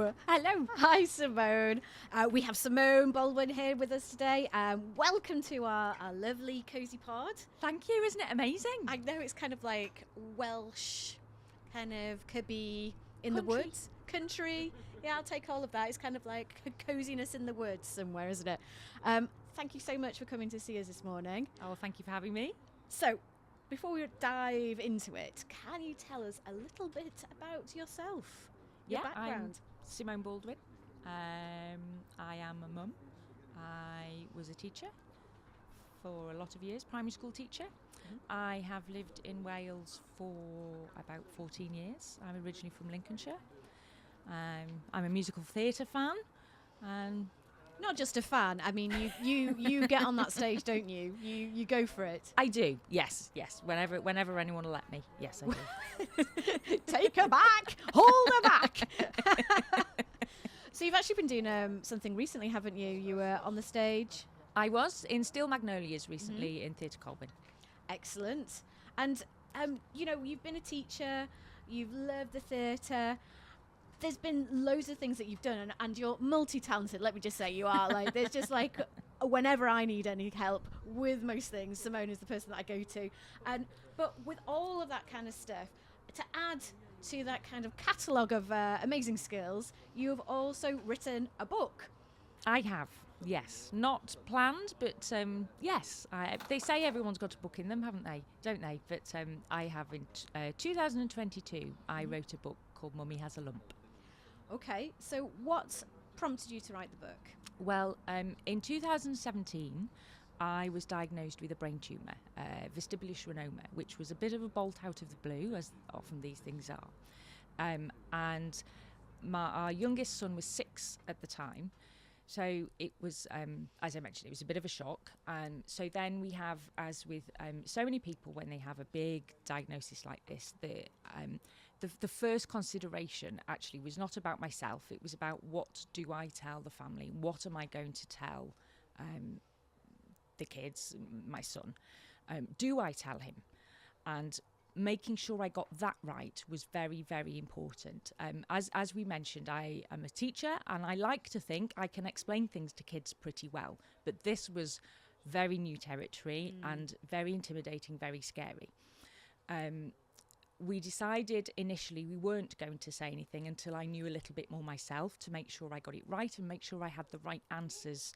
Hello. Hello. Hi, Simone. We have Simone Baldwin here with us today. Welcome to our lovely cosy pod. Thank you. Isn't it amazing? I know it's kind of like Welsh, kind of could be in the Country. woods, country. Yeah, I'll take all of that. It's kind of like coziness in the woods somewhere, isn't it? Thank you so much for coming to see us this morning. Oh, thank you for having me. So, before we dive into it, can you tell us a little bit about yourself? Your background. I'm Simone Baldwin. I am a mum. I was a teacher for a lot of years, primary school teacher. I have lived in Wales for about 14 years. I'm originally from Lincolnshire. I'm a musical theatre fan. And Not just a fan. I mean, you get on that stage, don't you? You go for it. I do. Yes. Whenever anyone will let me. Yes, I do. Take her back. Hold her back. So you've actually been doing something recently, haven't you? You were on the stage. I was in Steel Magnolias recently in Theatre Colwyn. Excellent. And you've been a teacher. You've loved the theatre. There's been loads of things that you've done, and you're multi-talented. Let me just say, you are like. There's just like, whenever I need any help with most things, Simone is the person that I go to. But with all of that kind of stuff, to add to that kind of catalogue of amazing skills, you have also written a book. I have, yes. Not planned, but yes. They say everyone's got a book in them, haven't they? Don't they? But I have. In 2022, I wrote a book called Mummy Has a Lump. Okay, so what prompted you to write the book? Well, in 2017, I was diagnosed with a brain tumour, vestibuloschwannoma, which was a bit of a bolt out of the blue, as often these things are. And our youngest son was 6 at the time. So it was, as I mentioned, it was a bit of a shock. So then we have, as with so many people, when they have a big diagnosis like this, the first consideration actually was not about myself. It was about, what do I tell the family? What am I going to tell the kids, my son? Do I tell him? And making sure I got that right was very, very important. As we mentioned, I am a teacher, and I like to think I can explain things to kids pretty well. But this was very new territory and very intimidating, very scary. We decided initially we weren't going to say anything until I knew a little bit more myself, to make sure I got it right and make sure I had the right answers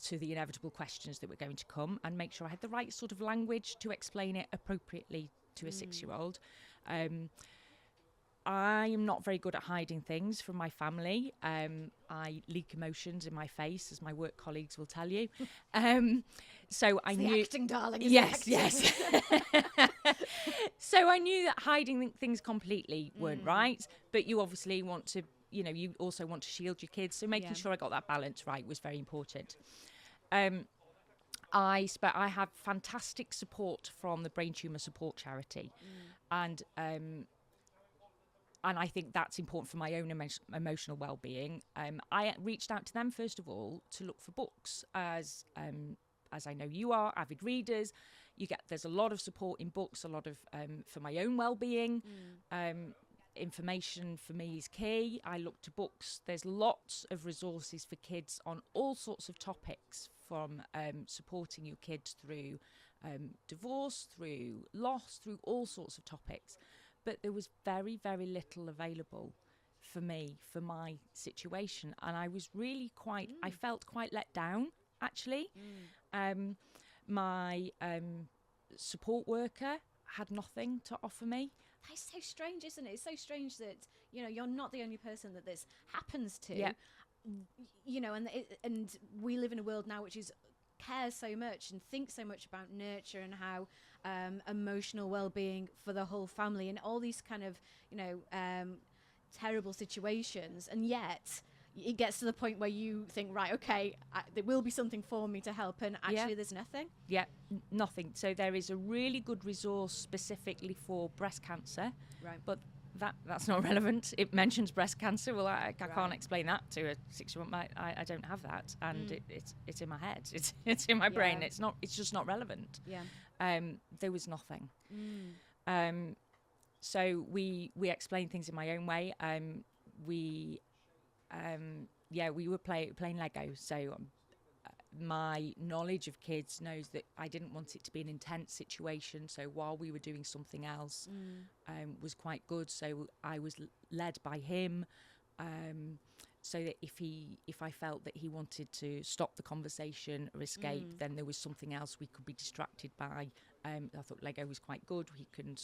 to the inevitable questions that were going to come, and make sure I had the right sort of language to explain it appropriately to a 6-year-old. I am not very good at hiding things from my family. I leak emotions in my face, as my work colleagues will tell you. So I knew, acting, darling. Yes. So I knew that hiding things completely weren't right, but you obviously want to, you also want to shield your kids. So making sure I got that balance right was very important. I have fantastic support from the Brain Tumour Support Charity, and I think that's important for my own emotional well-being. I reached out to them first of all to look for books, as I know you are avid readers. There's a lot of support in books, a lot of for my own well-being. Information for me is key. I look to books. There's lots of resources for kids on all sorts of topics, from supporting your kids through divorce, through loss, through all sorts of topics. But there was very, very little available for me, for my situation. And I was really I felt quite let down, actually. My support worker had nothing to offer me. That's so strange, isn't it? It's so strange that, you're not the only person that this happens to. Yeah. And we live in a world now which cares so much and thinks so much about nurture and how emotional well-being for the whole family, and all these kind of terrible situations, and yet it gets to the point where you think, right, okay, there will be something for me to help, and actually there's nothing. Nothing. So there is a really good resource specifically for breast cancer, right? But that's not relevant. It mentions breast cancer. Well, I can't explain that to a 6-year-old. I don't have that, and it's in my head. It's in my brain. It's just not relevant. There was nothing. So we explained things in my own way. we were playing Lego. So my knowledge of kids knows that I didn't want it to be an intense situation. So while we were doing something else, was quite good. So I was led by him. So that if I felt that he wanted to stop the conversation or escape, then there was something else we could be distracted by. I thought Lego was quite good. He could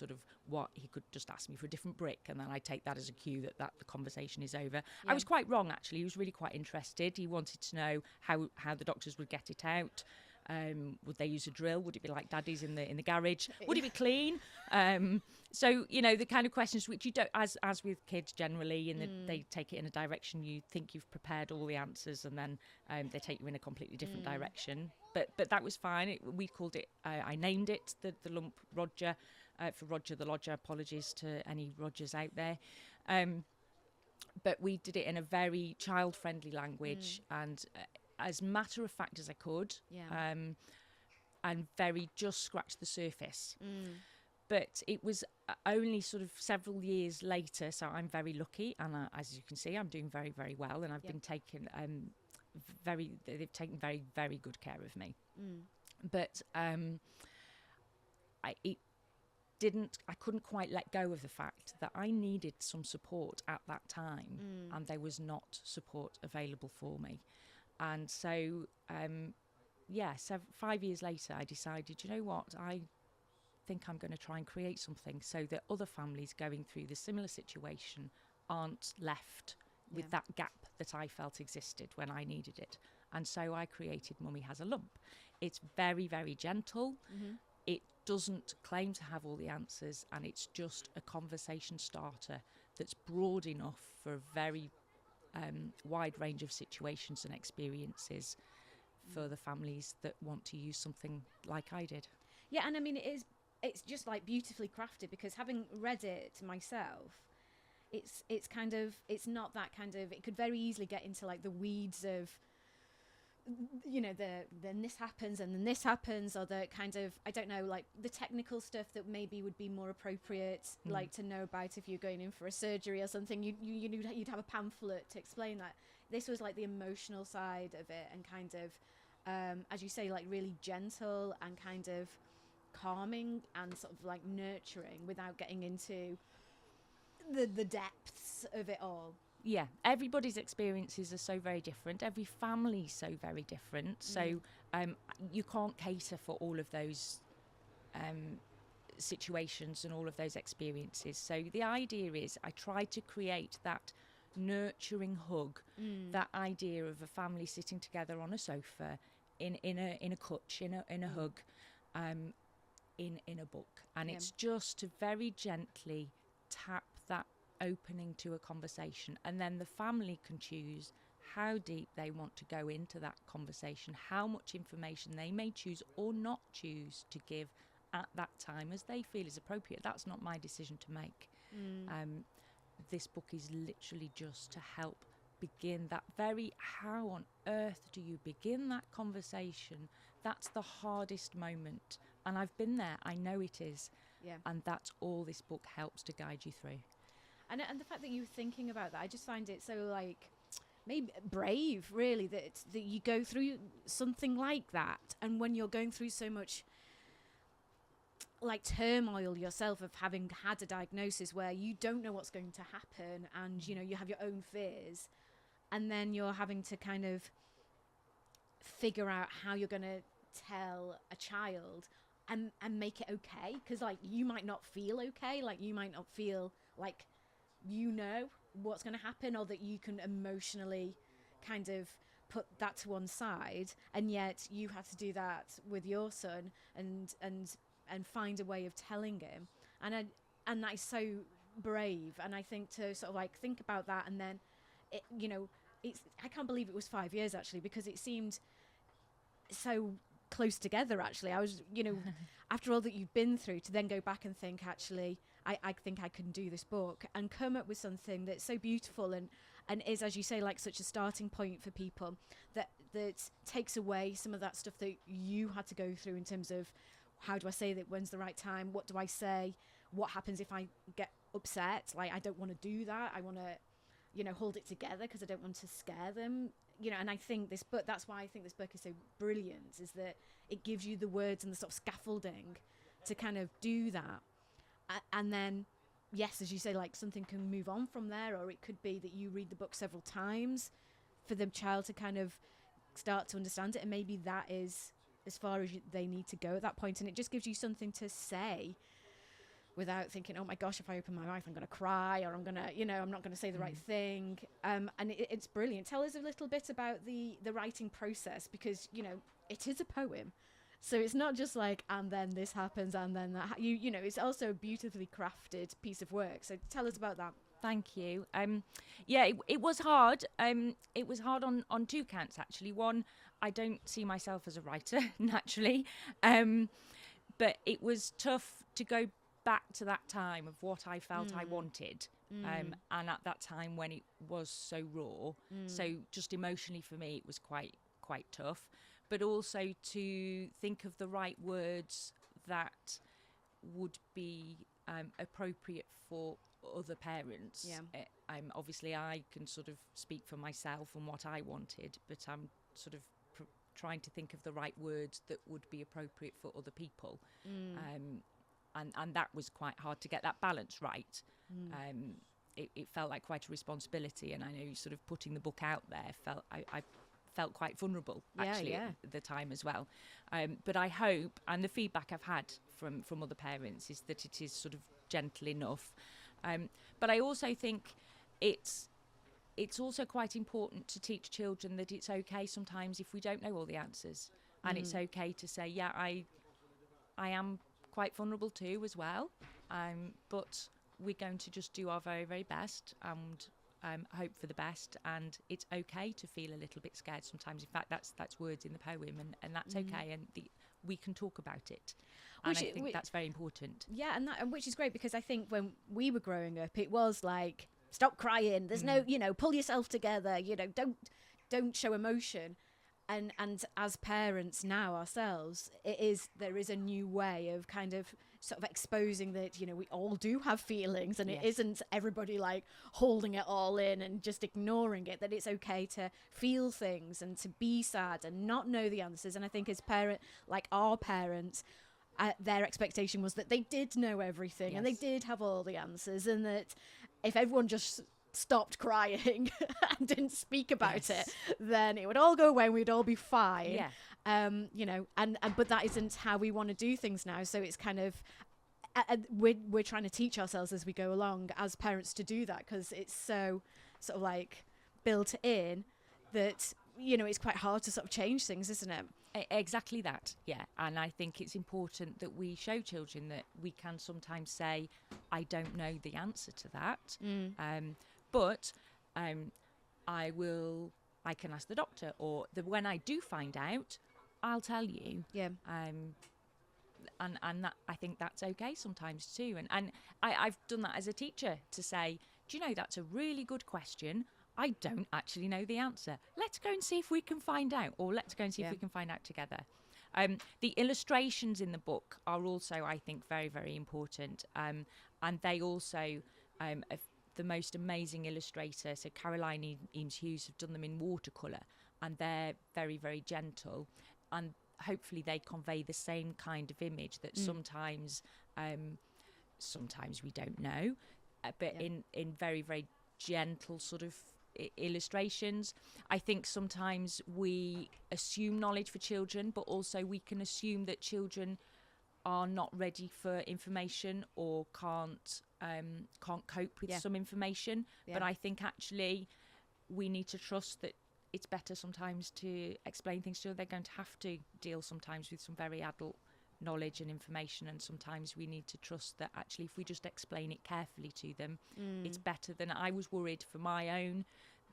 just ask me for a different brick, and then I take that as a cue that the conversation is over. I was quite wrong, actually. He was really quite interested. He wanted to know how the doctors would get it out. Would they use a drill? Would it be like Daddy's in the garage? Would it be clean? So the kind of questions which you don't, as with kids generally, they take it in a direction you think you've prepared all the answers, and then they take you in a completely different direction. But that was fine. We called it. I named it the lump Roger, for Roger the Lodger. Apologies to any Rogers out there. But we did it in a very child-friendly language and as matter of fact as I could, and very just scratched the surface. But it was only sort of several years later, so I'm very lucky, and as you can see, I'm doing very, very well, and I've been taken they've taken very, very good care of me. But I couldn't quite let go of the fact that I needed some support at that time, and there was not support available for me. And so, 5 years later, I decided, you know what, I think I'm going to try and create something so that other families going through the similar situation aren't left with that gap that I felt existed when I needed it. And so I created Mummy Has a Lump. It's very, very gentle. It doesn't claim to have all the answers, and it's just a conversation starter that's broad enough for a very wide range of situations and experiences for the families that want to use something like I did. Yeah, and I mean, it's just like beautifully crafted, because having read it myself, it's kind of, it's not that kind of, it could very easily get into like the weeds of, then this happens and then this happens, or the kind of, I don't know, like the technical stuff that maybe would be more appropriate, like to know about if you're going in for a surgery or something. You'd have a pamphlet to explain that. This was like the emotional side of it, and kind of, as you say, like really gentle and kind of calming and sort of like nurturing without getting into the depths of it all. Yeah, everybody's experiences are so very different. Every family's so very different. So you can't cater for all of those situations and all of those experiences. So the idea is I try to create that nurturing hug, that idea of a family sitting together on a sofa, in a cutch, in a hug, in a book. And it's just to very gently tap that opening to a conversation, and then the family can choose how deep they want to go into that conversation, how much information they may choose or not choose to give at that time as they feel is appropriate. That's not my decision to make. This book is literally just to help begin that very, how on earth do you begin that conversation? That's the hardest moment, and I've been there, I know it is. And that's all this book helps to guide you through. And the fact that you're thinking about that, I just find it so like maybe brave, really, that you go through something like that, and when you're going through so much like turmoil yourself of having had a diagnosis where you don't know what's going to happen, and you have your own fears, and then you're having to kind of figure out how you're going to tell a child and make it okay, because like you might not feel okay, like you might not feel like what's going to happen, or that you can emotionally kind of put that to one side, and yet you have to do that with your son and find a way of telling him, and that is so brave. And I think to sort of like think about that, and then I can't believe it was 5 years actually, because it seemed so close together actually. I was after all that you've been through, to then go back and think, actually I think I can do this book and come up with something that's so beautiful and is, as you say, like such a starting point for people, that takes away some of that stuff that you had to go through in terms of, how do I say that, when's the right time, what do I say, what happens if I get upset, like I don't want to do that, I want to hold it together because I don't want to scare them. And I think this book, that's why I think this book is so brilliant, is that it gives you the words and the sort of scaffolding to kind of do that. And then, yes, as you say, like something can move on from there, or it could be that you read the book several times for the child to kind of start to understand it. And maybe that is as far as they need to go at that point. And it just gives you something to say without thinking, oh my gosh, if I open my mouth, I'm going to cry, or I'm going to, I'm not going to say the right thing. And it's brilliant. Tell us a little bit about the writing process, because, it is a poem. So it's not just like, and then this happens, and then that, it's also a beautifully crafted piece of work. So tell us about that. Thank you. It was hard. It was hard on two counts, actually. One, I don't see myself as a writer, naturally. But it was tough to go back to that time of what I felt I wanted. And at that time when it was so raw. So just emotionally for me, it was quite tough. But also to think of the right words that would be appropriate for other parents. Obviously I can sort of speak for myself and what I wanted, but I'm sort of trying to think of the right words that would be appropriate for other people. And that was quite hard to get that balance right. It felt like quite a responsibility, and I know sort of putting the book out there I felt quite vulnerable actually at the time as well. But I hope, and the feedback I've had from other parents is that it is sort of gentle enough. But I also think it's also quite important to teach children that it's okay sometimes if we don't know all the answers, and it's okay to say, I am quite vulnerable too as well, but we're going to just do our very, very best and hope for the best, and it's okay to feel a little bit scared sometimes. In fact, that's words in the poem, and that's okay, and we can talk about it. And I think that's very important. Yeah, and which is great, because I think when we were growing up, it was like, stop crying. There's no, pull yourself together. Don't show emotion. And as parents now ourselves, there is a new way of kind of sort of exposing that, we all do have feelings, and it isn't everybody like holding it all in and just ignoring it, that it's okay to feel things and to be sad and not know the answers. And I think as our parents, their expectation was that they did know everything and they did have all the answers, and that if everyone just stopped crying and didn't speak about it, then it would all go away and we'd all be fine. But that isn't how we want to do things now. So it's kind of we're trying to teach ourselves as we go along as parents to do that, because it's so sort of like built in that it's quite hard to sort of change things, isn't it? Exactly that, and I think it's important that we show children that we can sometimes say, I don't know the answer to that, but I can ask the doctor, or when I do find out, I'll tell you. And that, I think that's okay sometimes too, and I've done that as a teacher, to say, do you know, that's a really good question. I don't actually know the answer. Let's go and see if we can find out, or let's go and see if we can find out together. The illustrations in the book are also, I think, very, very important. And they also, the most amazing illustrator, so Caroline Eames-Hughes, have done them in watercolour, and they're very, very gentle. And hopefully they convey the same kind of image that sometimes we don't know, but in very, very gentle sort of illustrations. I think sometimes we assume knowledge for children, but also we can assume that children are not ready for information, or can't cope with some information. But I think actually we need to trust that it's better sometimes to explain things to them. They're going to have to deal sometimes with some very adult knowledge and information, and sometimes we need to trust that actually if we just explain it carefully to them, it's better. Than I was worried for my own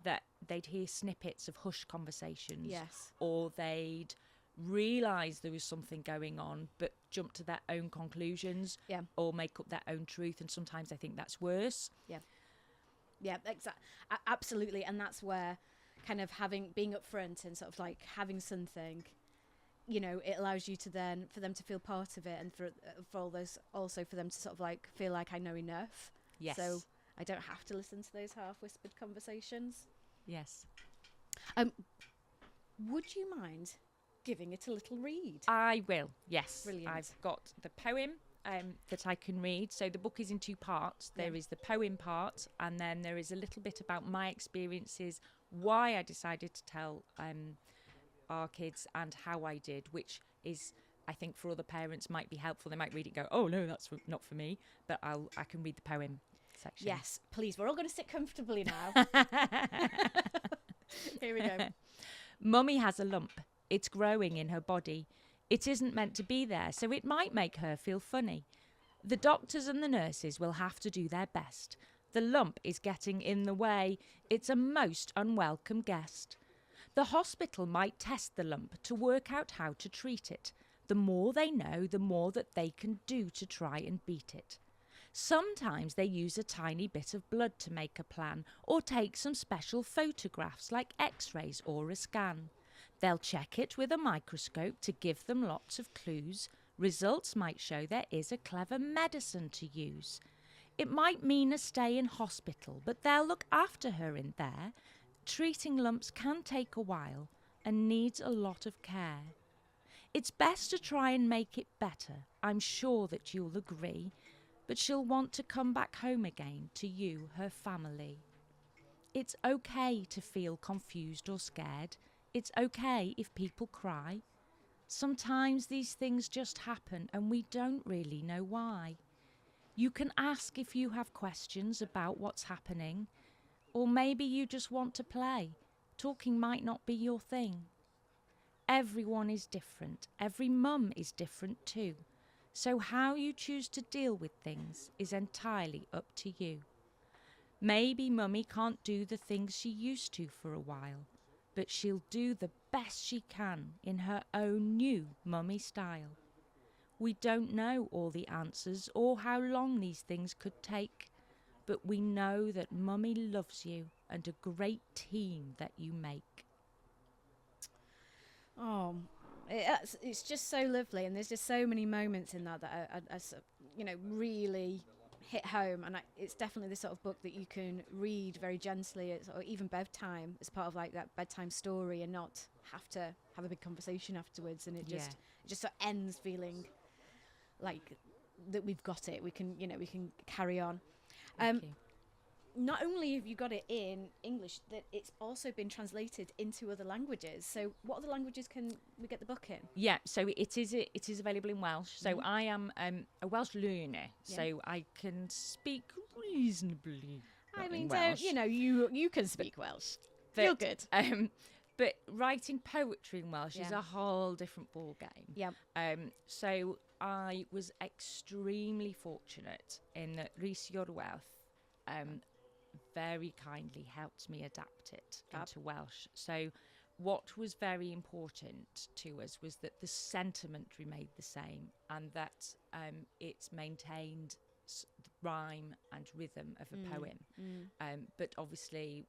that they'd hear snippets of hushed conversations, or they'd realise there was something going on but jump to their own conclusions, or make up their own truth, and sometimes I think that's worse. Absolutely. And that's where kind of being upfront and sort of like having something, it allows you to then, for them to feel part of it, and for all those, also for them to sort of like feel like I know enough. So I don't have to listen to those half-whispered conversations. Yes. Would you mind giving it a little read? I will, yes. Brilliant. I've got the poem that I can read. So the book is in 2 parts. There is the poem part, and then there is a little bit about my experiences, why I decided to tell our kids, and how I did, which is, I think, for other parents might be helpful. They might read it and go, oh, no, that's not for me. But I can read the poem section. Yes, please. We're all going to sit comfortably now. Here we go. Mummy has a lump. It's growing in her body. It isn't meant to be there, so it might make her feel funny. The doctors and the nurses will have to do their best. The lump is getting in the way. It's a most unwelcome guest. The hospital might test the lump to work out how to treat it. The more they know, the more that they can do to try and beat it. Sometimes they use a tiny bit of blood to make a plan, or take some special photographs like x-rays or a scan. They'll check it with a microscope to give them lots of clues. Results might show there is a clever medicine to use. It might mean a stay in hospital, but they'll look after her in there. Treating lumps can take a while and needs a lot of care. It's best to try and make it better. I'm sure that you'll agree. But she'll want to come back home again to you, her family. It's okay to feel confused or scared. It's okay if people cry. Sometimes these things just happen and we don't really know why. You can ask if you have questions about what's happening, or maybe you just want to play. Talking might not be your thing. Everyone is different. Every mum is different too. So how you choose to deal with things is entirely up to you. Maybe Mummy can't do the things she used to for a while, but she'll do the best she can in her own new Mummy style. We don't know all the answers or how long these things could take, but we know that Mummy loves you and a great team that you make. Oh, it's just so lovely, and there's just so many moments in that I really hit home, and it's definitely the sort of book that you can read very gently, or even bedtime, as part of like that bedtime story, and not have to have a big conversation afterwards, and it just sort of ends feeling like that we've got it. We can carry on. Thank you. Not only have you got it in English, that it's also been translated into other languages. So what other languages can we get the book in? Yeah, so it is available in Welsh. So I am a Welsh learner, so I can speak reasonably. I mean, Welsh. You can speak Welsh. But, Feel good. But writing poetry in Welsh is a whole different ball game. Yeah. So I was extremely fortunate in that Rhys Iorwerth very kindly helped me adapt it into Welsh. So what was very important to us was that the sentiment remained the same, and that it maintained rhyme and rhythm of a poem. But obviously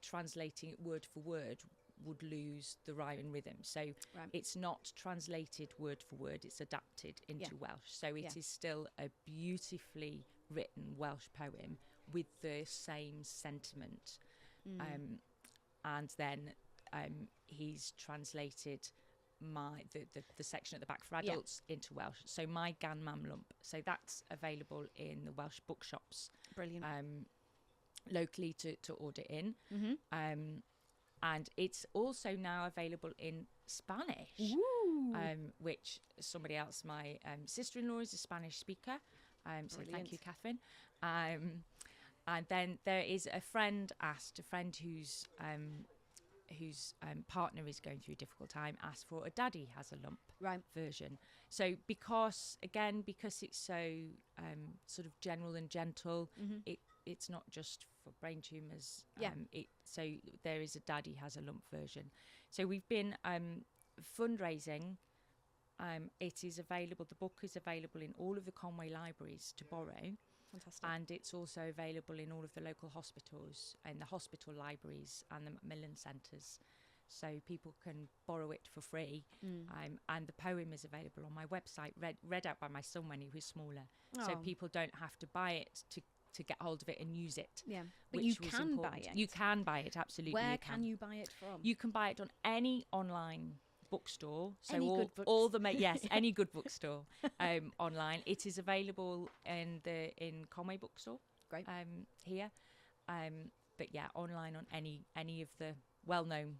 translating it word for word would lose the rhyme and rhythm. So it's not translated word for word, it's adapted into Welsh. So it is still a beautifully written Welsh poem with the same sentiment. And then he's translated the section at the back for adults into Welsh. So my Gan Mam Lump. So that's available in the Welsh bookshops. Brilliant. Locally to order in. And it's also now available in Spanish, which somebody else, my sister-in-law is a Spanish speaker. So thank you, Catherine. And then there is a friend whose partner is going through a difficult time, asked for a Daddy Has a Lump version. So because it's so sort of general and gentle, it's not just for brain tumours. So there is a Daddy Has a Lump version. So we've been fundraising. It is available. The book is available in all of the Conway libraries to borrow. Fantastic. And it's also available in all of the local hospitals and the hospital libraries and the Macmillan centres. So people can borrow it for free. And the poem is available on my website, read out by my son when he was smaller. So people don't have to buy it to get hold of it and use it. Yeah, but which you was can buy important. it. You can buy it, absolutely. Where can you buy it from? You can buy it on any online bookstore. So Any all, good books. all the yes, any good bookstore online. It is available in Conway Bookstore. Great. Here. But yeah, online on any of the well-known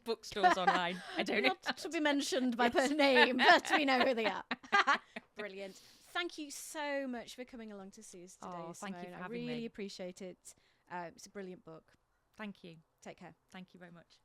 bookstores online. I don't know. Not to be mentioned by per name, but we know who they are. Brilliant. Thank you so much for coming along to see us today, Thank you Simone. for having me. I really appreciate it. It's a brilliant book. Thank you. Take care. Thank you very much.